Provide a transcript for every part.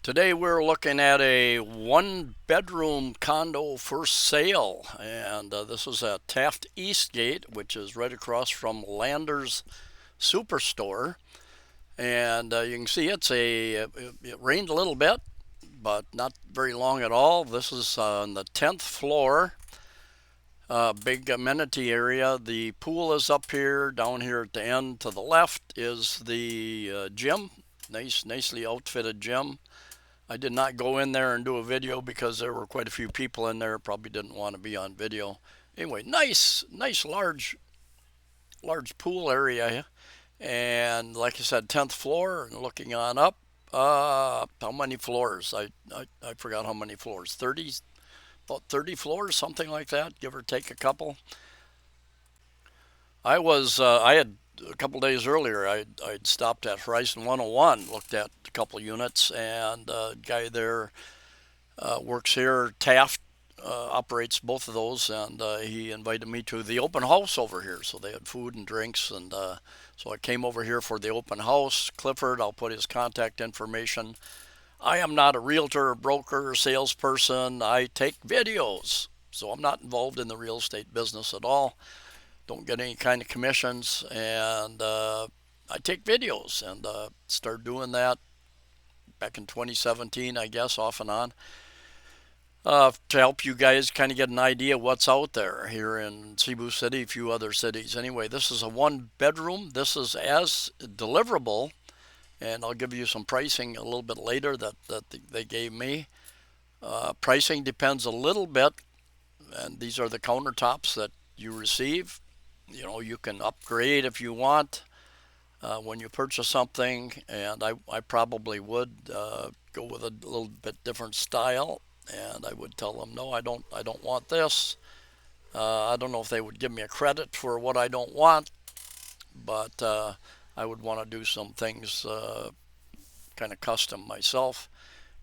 Today we're looking at a one-bedroom condo for sale, and this is at Taft Eastgate, which is right across from Lander's Superstore. And you can see it rained a little bit, but not very long at all. This is on the 10th floor, big amenity area. The pool is up here. Down here at the end to the left is the gym, nicely outfitted gym. I did not go in there and do a video because there were quite a few people in there. Probably didn't want to be on video. Anyway, nice, large pool area, and like I said, 10th floor. And looking on up, how many floors? I forgot how many floors. 30, about 30 floors, something like that, give or take a couple. I had a couple days earlier. I'd stopped at Horizon 101, looked at a couple units, and a guy there works here. Taft operates both of those, and he invited me to the open house over here. So they had food and drinks, and so I came over here for the open house. Clifford, I'll put his contact information. I am not a realtor, broker, salesperson. I take videos, so I'm not involved in the real estate business at all. Don't get any kind of commissions, and I take videos, and started doing that back in 2017, I guess, off and on, to help you guys kind of get an idea what's out there here in Cebu City, a few other cities. Anyway, this is a one bedroom. This is as deliverable, and I'll give you some pricing a little bit later that they gave me. Pricing depends a little bit, and these are the countertops that you receive. You know, you can upgrade if you want when you purchase something, and I probably would go with a little bit different style, and I would tell them, no, I don't want this. I don't know if they would give me a credit for what I don't want, but I would want to do some things kind of custom myself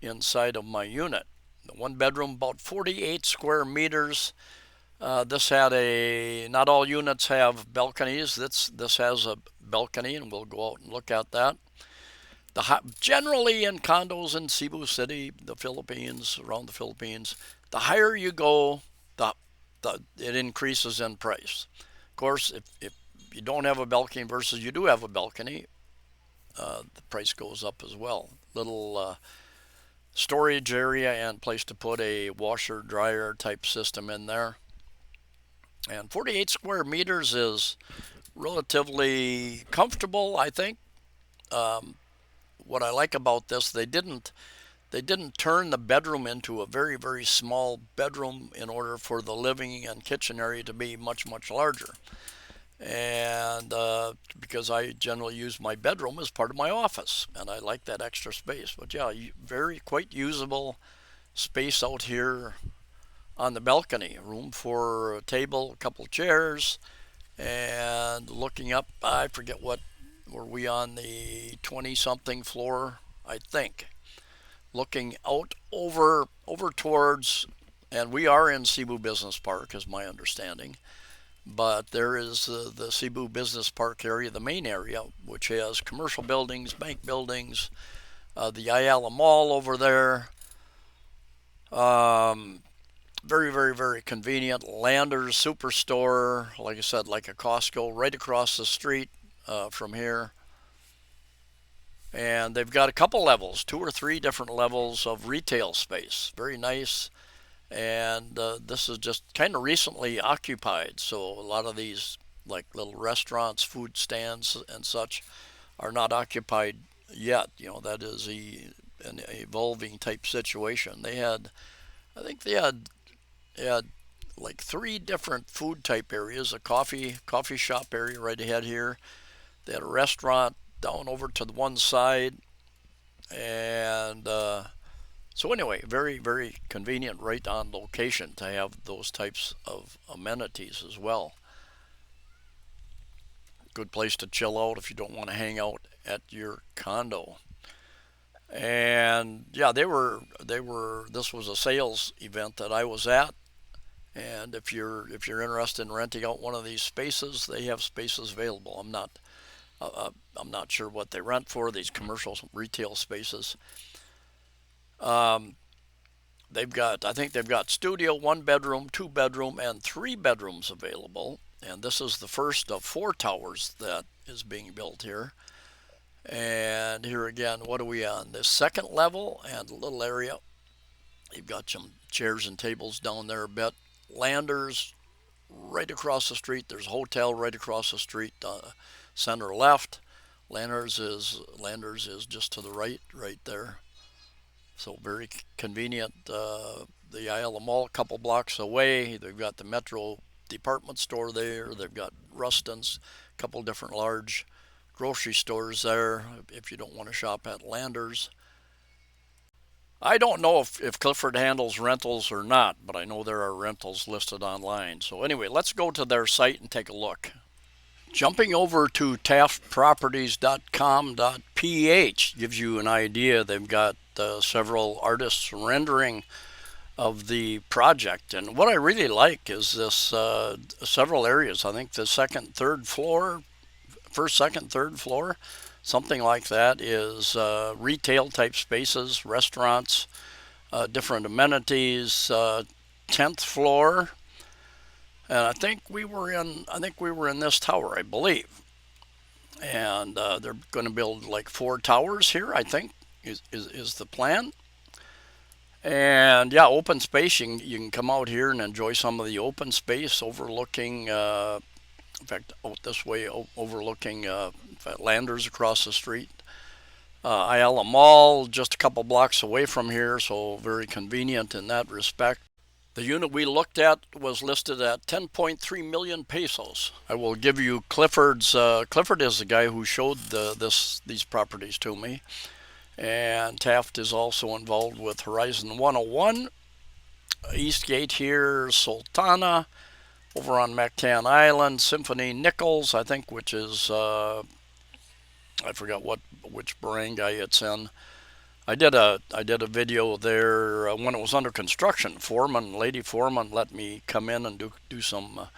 inside of my unit. The one bedroom, about 48 square meters. This had not all units have balconies. This has a balcony, and we'll go out and look at that. Generally in condos in Cebu City, the Philippines, around the Philippines, the higher you go, it increases in price. Of course, if you don't have a balcony versus you do have a balcony, the price goes up as well. Little storage area and place to put a washer dryer type system in there. And 48 square meters is relatively comfortable, I think. What I like about this, they didn't turn the bedroom into a very small bedroom in order for the living and kitchen area to be much larger. And because I generally use my bedroom as part of my office, and I like that extra space. But yeah, quite usable space out here on the balcony. Room for a table, a couple chairs, and looking up, I forget were we on the 20-something floor, I think. Looking out over towards, and we are in Cebu Business Park, is my understanding. But there is the Cebu Business Park area, the main area, which has commercial buildings, bank buildings, the Ayala Mall over there. Very convenient. Lander's Superstore, like I said, like a Costco, right across the street from here. And they've got a couple levels, 2 or 3 different levels of retail space. Very nice. And this is just kind of recently occupied, so a lot of these like little restaurants, food stands and such are not occupied yet. You know, that is an evolving type situation. I think they had like 3 different food type areas. A coffee shop area right ahead here. They had a restaurant down over to the one side, and so anyway, very convenient, right on location to have those types of amenities as well. Good place to chill out if you don't want to hang out at your condo. And yeah, this was a sales event that I was at. And if you're interested in renting out one of these spaces, they have spaces available. I'm not sure what they rent for, these commercial retail spaces. Um, I think they've got studio, one bedroom, two bedroom, and three bedrooms available. And this is the first of four towers that is being built here. And here again, what are we on? The second level and a little area. You've got some chairs and tables down there a bit. Landers right across the street. There's a hotel right across the street, center left. Landers is just to the right there. So very convenient. The Ayala Mall, a couple blocks away. They've got the Metro department store there. They've got Rustin's, a couple different large grocery stores there if you don't want to shop at Landers. I don't know if Clifford handles rentals or not, but I know there are rentals listed online. So anyway, let's go to their site and take a look. Jumping over to taftproperties.com.ph gives you an idea. They've got several artists rendering of the project. And what I really like is this several areas. I think the second, third floor, first, second, third floor, something like that is retail type spaces, restaurants, different amenities. 10th floor, and I think we were in this tower, I believe. And they're going to build like four towers here, I think, is the plan. And yeah, open space. You can come out here and enjoy some of the open space overlooking, in fact, out this way, overlooking Landers across the street. Ayala Mall, just a couple blocks away from here, so very convenient in that respect. The unit we looked at was listed at 10.3 million pesos. I will give you Clifford's. Clifford is the guy who showed these properties to me. And Taft is also involved with Horizon 101, Eastgate here, Sultana, over on Mactan Island, Symphony Nichols, I think, which is, I forgot which barangay it's in. I did a video there when it was under construction. Lady Foreman let me come in and do some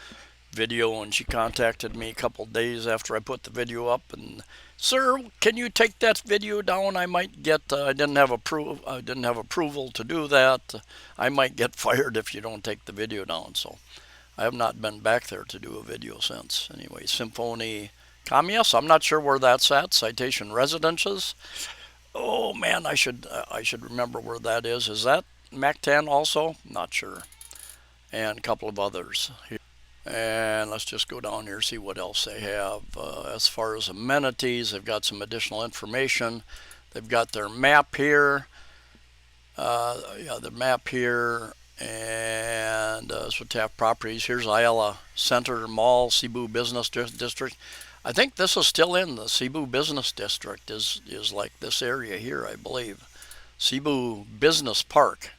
video, and she contacted me a couple days after I put the video up. And, sir, can you take that video down? I might get. I didn't have approval to do that. I might get fired if you don't take the video down. So I have not been back there to do a video since. Anyway, Symphony Commerce. I'm not sure where that's at. Citation Residences. Oh man, I should remember where that is. Is that Mactan also? Not sure. And a couple of others here. And let's just go down here and see what else they have. As far as amenities, they've got some additional information. They've got their map here. Yeah, the map here. And so Taft Properties. Here's Ayala Center Mall, Cebu Business District. I think this is still in the Cebu Business District, is like this area here, I believe. Cebu Business Park,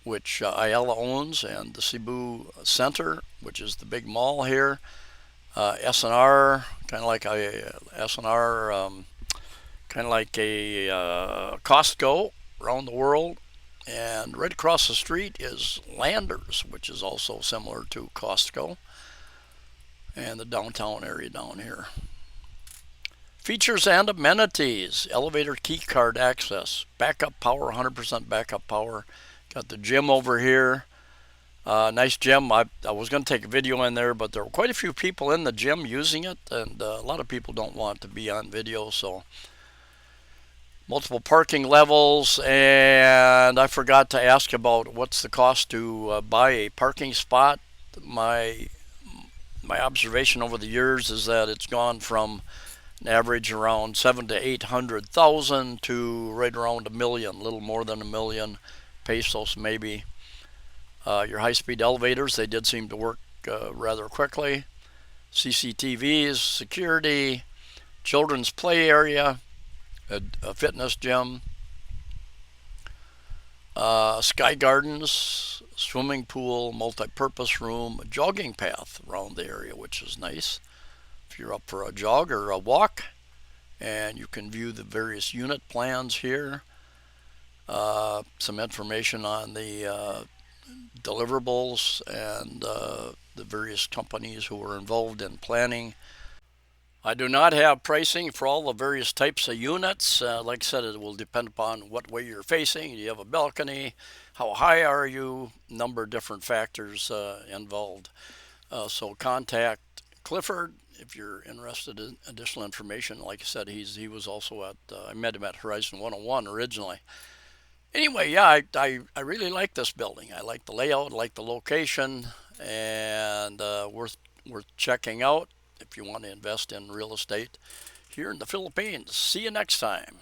which Ayala owns, and the Cebu Center, which is the big mall here. S&R, kind of like a S&R, kind of like a Costco around the world. And right across the street is Landers, which is also similar to Costco, and the downtown area down here. Features and amenities: elevator key card access, backup power, 100% backup power. Got the gym over here. Nice gym. I was going to take a video in there, but there were quite a few people in the gym using it, and a lot of people don't want to be on video, so multiple parking levels. And I forgot to ask about what's the cost to buy a parking spot. My observation over the years is that it's gone from an average around 700,000 to 800,000 to right around $1 million, a little more than $1 million pesos maybe. Your high-speed elevators, they did seem to work rather quickly. CCTVs, security, children's play area, a fitness gym, sky gardens, swimming pool, multi-purpose room, a jogging path around the area, which is nice if you're up for a jog or a walk. And you can view the various unit plans here. Some information on the deliverables and the various companies who were involved in planning. I do not have pricing for all the various types of units. Like I said, it will depend upon what way you're facing. Do you have a balcony? How high are you? Number of different factors involved. So contact Clifford if you're interested in additional information. Like I said, he was also at I met him at Horizon 101 originally. Anyway, yeah, I really like this building. I like the layout, I like the location, and worth checking out if you want to invest in real estate here in the Philippines. See you next time.